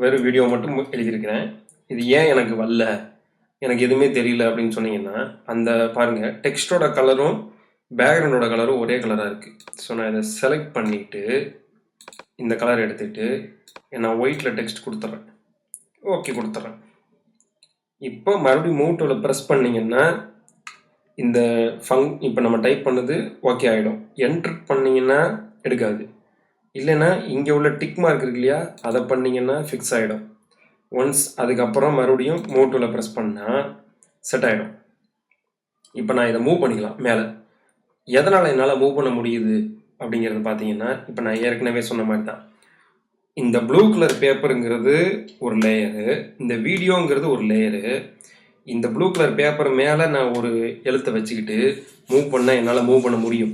வெறும் வீடியோ மட்டும் எழுதியிருக்கிறேன். இது ஏன் எனக்கு வரல, எனக்கு எதுவுமே தெரியல அப்படின்னு சொன்னீங்கன்னா, அந்த பாருங்கள் டெக்ஸ்டோட கலரும் பேக்ரவுண்டோட கலரும் ஒரே கலராக இருக்குது. ஸோ நான் இதை செலக்ட் பண்ணிவிட்டு இந்த கலர் எடுத்துகிட்டு நான் ஒயிட்டில் டெக்ஸ்ட் கொடுத்துட்றேன். ஓகே கொடுத்துட்றேன். இப்போ மறுபடியும் மூவ் டூலை ப்ரெஸ் பண்ணிங்கன்னா இந்த இப்போ நம்ம டைப் பண்ணது ஓகே ஆகிடும். என்ட்ரு பண்ணிங்கன்னா எடுக்காது. இல்லைன்னா இங்கே உள்ள டிக் மார்க் இருக்கு இல்லையா, அதை பண்ணிங்கன்னா ஃபிக்ஸ் ஆகிடும். ஒன்ஸ் அதுக்கப்புறம் மறுபடியும் மூவ் டூலை ப்ரெஸ் பண்ணால் செட் ஆகிடும். இப்போ நான் இதை மூவ் பண்ணிக்கலாம் மேலே. எதனால் என்னால் மூவ் பண்ண முடியுது அப்படிங்கிறது பார்த்தீங்கன்னா, இப்போ நான் ஏற்கனவே சொன்ன மாதிரி தான். இந்த ப்ளூ கலர் பேப்பருங்கிறது ஒரு லேயரு, இந்த வீடியோங்கிறது ஒரு லேயரு. இந்த ப்ளூ கலர் பேப்பர் மேலே நான் ஒரு எழுத்தை வச்சுக்கிட்டு மூவ் பண்ணால் என்னால் மூவ் பண்ண முடியும்.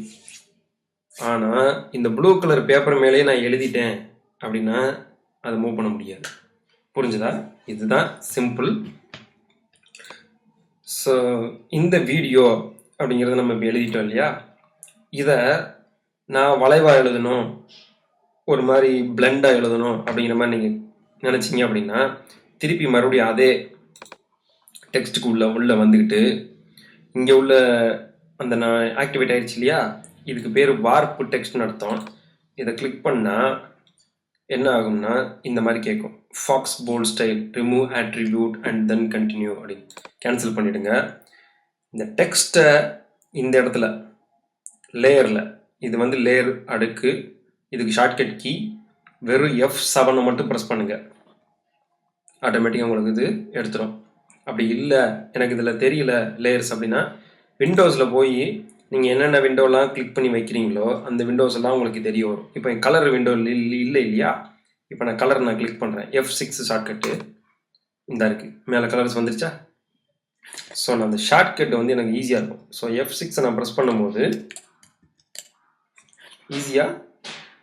ஆனால் இந்த ப்ளூ கலர் பேப்பர் மேலேயே நான் எழுதிட்டேன் அப்படின்னா அதை மூவ் பண்ண முடியாது. புரிஞ்சுதா? இதுதான் சிம்பிள். ஸோ இந்த வீடியோ அப்படிங்கிறத நம்ம இப்போ எழுதிட்டோம் இல்லையா, இதை நான் வளைவாக எழுதணும், ஒரு மாதிரி பிளெண்டாக எழுதணும் அப்படிங்கிற மாதிரி நீங்கள் நினச்சிங்க அப்படின்னா, திருப்பி மறுபடியும் அதே டெக்ஸ்ட்டுக்கு உள்ளே வந்துக்கிட்டு இங்கே உள்ள அந்த நான் ஆக்டிவேட் ஆகிடுச்சு இல்லையா, இதுக்கு பேர் வார்ப்பு டெக்ஸ்ட்னு அர்த்தம். இதை கிளிக் பண்ணால் என்ன ஆகும்னா இந்த மாதிரி கேட்கும், faux bold style, remove attribute and then continue அப்படின்னு கேன்சல் பண்ணிவிடுங்க. இந்த டெக்ஸ்ட்டை இந்த இடத்துல லேயரில், இது வந்து லேயர் அடுக்கு, இதுக்கு ஷார்ட்கட் கீ வெறும் F7 மட்டும் ப்ரெஸ் பண்ணுங்கள், ஆட்டோமேட்டிக்காக உங்களுக்கு இது எடுத்துடும். அப்படி இல்லை எனக்கு இதில் தெரியல லேயர்ஸ் அப்படின்னா, விண்டோஸில் போய் நீங்கள் என்னென்ன விண்டோலாம் கிளிக் பண்ணி வைக்கிறீங்களோ அந்த விண்டோஸ் எல்லாம் உங்களுக்கு தெரிய வரும். இப்போ என் கலர் விண்டோ இல்லை இல்லையா, இப்போ நான் கலர் நான் கிளிக் பண்ணுறேன், F6 ஷார்ட்கட்டு இந்த இருக்குது, மேலே கலர்ஸ் வந்துருச்சா. ஸோ நான் அந்த ஷார்ட்கட் வந்து எனக்கு ஈஸியாக இருக்கும். ஸோ F6 நான் ப்ரெஸ் பண்ணும்போது ஈஸியாக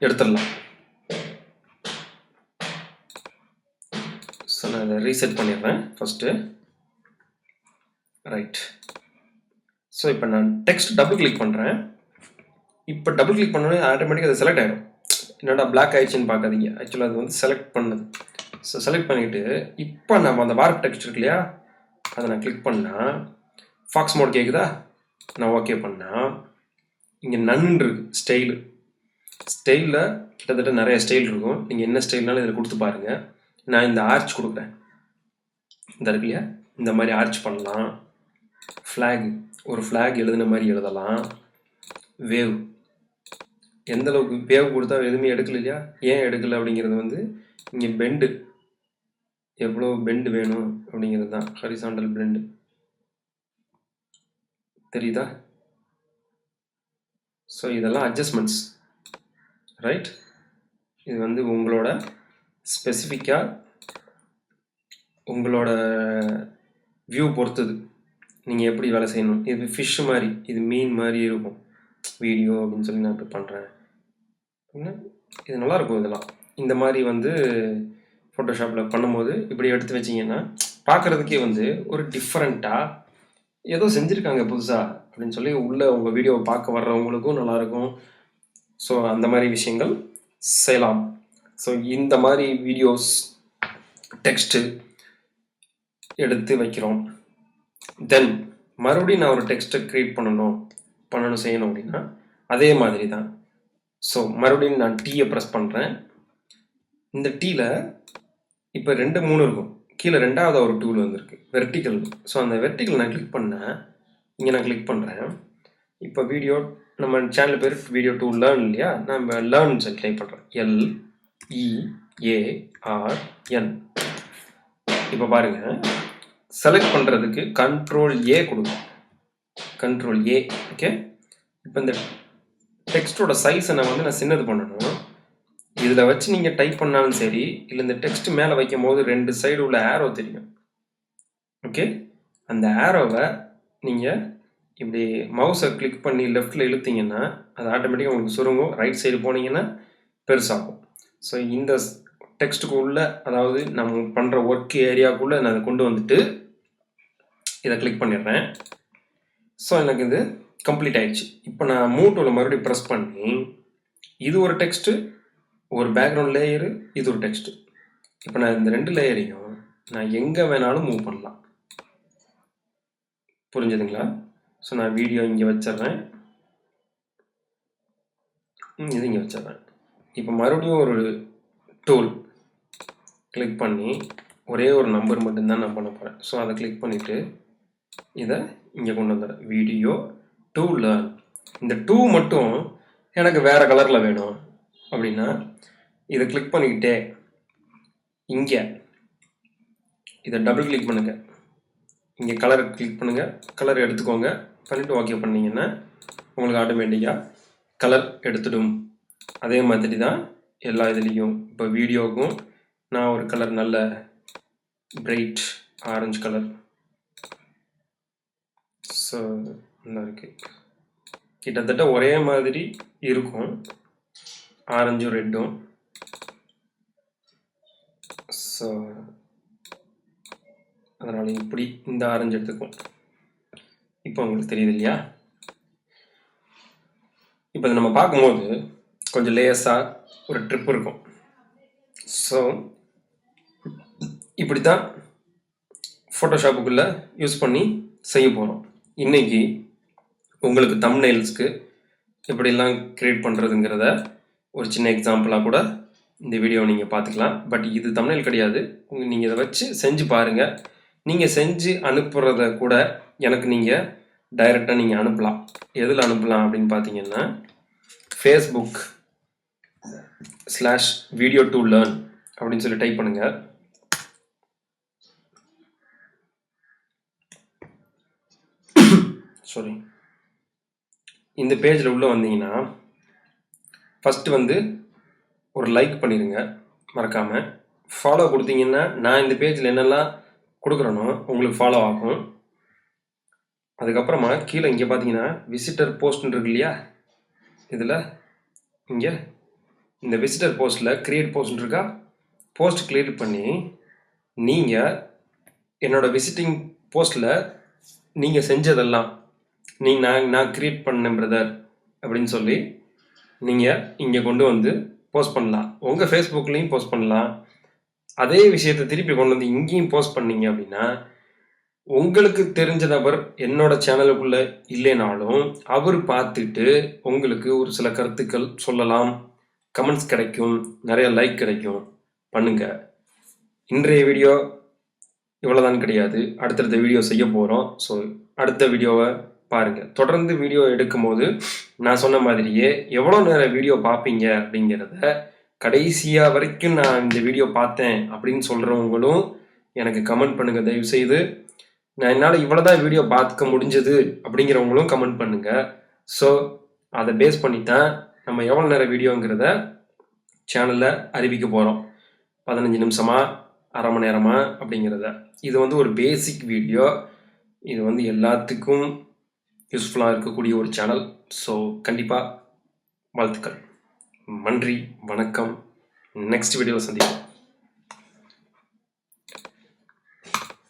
எடுத்துடலாம். ஸோ நான் இதை ரீசெட் பண்ணிடுறேன் ஃபஸ்ட்டு. ரைட். ஸோ இப்போ நான் டெக்ஸ்ட் டபுள் கிளிக் பண்ணுறேன். இப்போ டபுள் கிளிக் பண்ணோன்னே ஆட்டோமேட்டிக்காக அது செலக்ட் ஆகிடும். என்னடா பிளாக் ஆயிடுச்சுன்னு பார்க்காதீங்க, ஆக்சுவலாக அது வந்து செலக்ட் பண்ணுது. ஸோ செலக்ட் பண்ணிவிட்டு இப்போ நம்ம அந்த வார்ப் டெக்ஸ்ட் இருக்கு இல்லையா, அதை நான் கிளிக் பண்ணால் ஃபாக்ஸ் மோட் கேட்குதா, நான் ஓகே பண்ணால் இங்கே நன்னு இருக்கு ஸ்டைலில் கிட்டத்தட்ட நிறைய ஸ்டைல் இருக்கும். நீங்கள் என்ன ஸ்டைல்னாலும் இதில் கொடுத்து பாருங்கள். நான் இந்த ஆர்ச் கொடுக்குறேன், இந்த இருக்கு இல்லையா, இந்த மாதிரி ஆர்ச் பண்ணலாம். ஒரு ஃப்ளாக் எழுதுன மாதிரி எழுதலாம். வேவ், எந்த அளவுக்கு வேவ் கொடுத்தா எதுவுமே எடுக்கல இல்லையா, ஏன் எடுக்கல அப்படிங்கிறது வந்து இங்கே பெண்டு, எவ்வளோ பெண்டு வேணும் அப்படிங்கிறது தான் ஹரிசாண்டல் பெண்டு. தெரியுதா? ஸோ இதெல்லாம் அட்ஜஸ்ட்மெண்ட்ஸ், ரைட்? இது வந்து உங்களோட ஸ்பெசிஃபிக்காக உங்களோட வியூ பொறுத்தது, நீங்கள் எப்படி வேலை செய்யணும். இது ஃபிஷ் மாதிரி, இது மீன் மாதிரி இருக்கும் வீடியோ அப்படின்னு சொல்லி நான் இப்படி பண்ணுறேன். இது நல்லாயிருக்கும். இதெல்லாம் இந்த மாதிரி வந்து ஃபோட்டோஷாப்பில் பண்ணும்போது இப்படி எடுத்து வச்சிங்கன்னா பார்க்குறதுக்கே வந்து ஒரு டிஃப்ரெண்ட்டாக ஏதோ செஞ்சுருக்காங்க புதுசாக அப்படின்னு சொல்லி உள்ளே உங்கள் வீடியோவை பார்க்க வர்றவங்களுக்கும் நல்லாயிருக்கும். ஸோ அந்த மாதிரி விஷயங்கள் செய்யலாம். ஸோ இந்த மாதிரி வீடியோஸ், டெக்ஸ்ட்டு எடுத்து வைக்கிறோம். தென் மறுபடியும் நான் ஒரு டெக்ஸ்ட்டை க்ரியேட் பண்ணணும் செய்யணும் அப்படின்னா அதே மாதிரி தான். ஸோ மறுபடியும் நான் டீயை ப்ரெஸ் பண்ணுறேன். இந்த டீயில் இப்போ 2 3 இருக்கும். கீழே 2வது ஒரு டூல் வந்திருக்கு, வெர்டிக்கல். ஸோ அந்த வெர்டிக்கல் நான் கிளிக் பண்ணேன். இங்கே நான் கிளிக் பண்ணுறேன். இப்போ வீடியோ, நம்ம சேனல் பேர் வீடியோ டூ லேர்ன் இல்லையா, நான் லேர்ன் சொல்லி டைப் பண்ணுறேன். LEARN. இப்போ பாருங்கள், செலக்ட் பண்ணுறதுக்கு Ctrl+A கொடுங்க. Ctrl+A. ஓகே. இப்போ இந்த டெக்ஸ்ட்டோட சைஸை நான் சின்னது பண்ணணும். இதில் வச்சு நீங்கள் டைப் பண்ணாலும் சரி, இல்லை இந்த டெக்ஸ்ட் மேலே வைக்கும் போது 2 சைடு உள்ள ஆரோ தெரியும். ஓகே. அந்த ஆரோவை நீங்கள் இப்படி மவுஸை கிளிக் பண்ணி லெஃப்டில் இழுத்தீங்கன்னா அது ஆட்டோமேட்டிக்காக உங்களுக்கு சுருங்கும். ரைட் சைடு போனீங்கன்னா பெருசாகும். ஸோ இந்த டெக்ஸ்ட்டுக்கு உள்ள, அதாவது நம்ம பண்ணுற ஒர்க் ஏரியாவுக்குள்ளே நான் அதை கொண்டு வந்துட்டு இதை கிளிக் பண்ணிடுறேன். ஸோ எனக்கு இது கம்ப்ளீட் ஆயிடுச்சு. இப்போ நான் மூவ் டூலை மறுபடியும் ப்ரெஸ் பண்ணி, இது ஒரு டெக்ஸ்ட்டு, ஒரு பேக்ரவுண்ட் லேயரு, இது ஒரு டெக்ஸ்ட்டு. இப்போ நான் இந்த 2 லேயரையும் நான் எங்கே வேணாலும் மூவ் பண்ணலாம். புரிஞ்சுதுங்களா? ஸோ நான் வீடியோ இங்கே வச்சிட்றேன், இது இங்கே வச்சிட்றேன். இப்போ மறுபடியும் ஒரு டூல் கிளிக் பண்ணி ஒரே ஒரு நம்பர் மட்டும்தான் நான் பண்ண போகிறேன். ஸோ அதை கிளிக் பண்ணிவிட்டு இதை இங்கே கொண்டு வந்துடுறேன். Video to learn. இந்த 2 மட்டும் எனக்கு வேறு கலரில் வேணும் அப்படின்னா இதை கிளிக் பண்ணிக்கிட்டே இங்கே இதை டபுள் கிளிக் பண்ணுங்கள். இங்கே கலர் கிளிக் பண்ணுங்கள், கலர் எடுத்துக்கோங்க. பண்ணிவிட்டு ஓகே பண்ணிங்கன்னா உங்களுக்கு ஆட்டோமேட்டிக்காக கலர் எடுத்துடும். அதே மாதிரி தான் எல்லா இதுலேயும். இப்போ வீடியோவுக்கும் நான் ஒரு கலர், நல்ல பிரைட் ஆரஞ்சு கலர். ஸோ நல்லா இருக்குது. கிட்டத்தட்ட ஒரே மாதிரி இருக்கும், ஆரஞ்சும் ரெட்டும். ஸோ அதனால் இப்படி இந்த ஆரஞ்சு எடுத்துக்கும். இப்போ உங்களுக்கு தெரியுது இல்லையா? இப்போ நம்ம பார்க்கும்போது கொஞ்சம் லேஸாக ஒரு ட்ரிப் இருக்கும். ஸோ இப்படி தான் ஃபோட்டோஷாப்புக்குள்ளே யூஸ் பண்ணி செய்ய போகிறோம். இன்றைக்கி உங்களுக்கு தம்ப்நெயில்ஸ்க்கு எப்படிலாம் க்ரியேட் பண்ணுறதுங்கிறத ஒரு சின்ன எக்ஸாம்பிளாக கூட இந்த வீடியோவை நீங்கள் பார்த்துக்கலாம். பட் இது தம்ப்நெயில் கிடையாது. நீங்கள் இதை வச்சு செஞ்சு பாருங்கள். நீங்கள் செஞ்சு அனுப்புகிறத கூட எனக்கு நீங்கள் டைரெக்டாக நீங்கள் அனுப்பலாம். எதில் அனுப்பலாம் அப்படின்னு பார்த்தீங்கன்னா, Facebook/video2learn அப்படின்னு சொல்லி டைப் பண்ணுங்கள். சாரி, இந்த பேஜில் உள்ளே வந்தீங்கன்னா ஃபஸ்ட்டு வந்து ஒரு லைக் பண்ணிடுங்க மறக்காமல். ஃபாலோ கொடுத்தீங்கன்னா நான் இந்த பேஜில் என்னெல்லாம் கொடுக்குறேனோ உங்களுக்கு ஃபாலோ ஆகும். அதுக்கப்புறமா கீழே இங்கே பார்த்தீங்கன்னா விசிட்டர் போஸ்ட்னு இருக்கு இல்லையா, இதில் இங்கே இந்த விசிட்டர் போஸ்ட்டில் க்ரியேட் போஸ்ட்னு இருக்கா, போஸ்ட் க்ரியேட் பண்ணி நீங்கள் என்னோடய விசிட்டிங் போஸ்ட்டில் நீங்கள் செஞ்சதெல்லாம் நான் க்ரியேட் பண்ணேன் பிரதர் அப்படின்னு சொல்லி நீங்கள் இங்கே கொண்டு வந்து போஸ்ட் பண்ணலாம். உங்கள் ஃபேஸ்புக்லேயும் போஸ்ட் பண்ணலாம். அதே விஷயத்தை திருப்பி கொண்டு வந்து இங்கேயும் போஸ்ட் பண்ணீங்க அப்படின்னா உங்களுக்கு தெரிஞ்ச நபர் என்னோட சேனலுக்குள்ளே இல்லைனாலும் அவர் பார்த்துட்டு உங்களுக்கு ஒரு சில கருத்துக்கள் சொல்லலாம், கமெண்ட்ஸ் கிடைக்கும், நிறைய லைக் கிடைக்கும். பண்ணுங்க. இன்றைய வீடியோ இவ்வளோதான் கிடையாது, அடுத்தடுத்த வீடியோ செய்ய போகிறோம். ஸோ அடுத்த வீடியோவை பாருங்கள். தொடர்ந்து வீடியோ எடுக்கும் போது நான் சொன்ன மாதிரியே எவ்வளோ நேரம் வீடியோ பார்ப்பீங்க அப்படிங்கிறத கடைசியாக வரைக்கும் நான் இந்த வீடியோ பார்த்தேன் அப்படின்னு சொல்கிறவங்களும் எனக்கு கமெண்ட் பண்ணுங்கள் தயவுசெய்து. நான் என்னால் இவ்வளோ தான் வீடியோ பார்க்க முடிஞ்சது அப்படிங்கிறவங்களும் கமெண்ட் பண்ணுங்கள். ஸோ அதை பேஸ் பண்ணி தான் நம்ம எவ்வளோ நேரம் வீடியோங்கிறத சேனலில் அறிவிக்க போகிறோம். 15 நிமிஷமா, அரை மணி நேரமா அப்படிங்கிறத. இது வந்து ஒரு பேசிக் வீடியோ. இது வந்து எல்லாத்துக்கும் யூஸ்ஃபுல்லாக இருக்கக்கூடிய ஒரு சேனல். ஸோ கண்டிப்பாக வாழ்த்துக்கள். நன்றி, வணக்கம். நெக்ஸ்ட் வீடியோவில் சந்திப்போம்.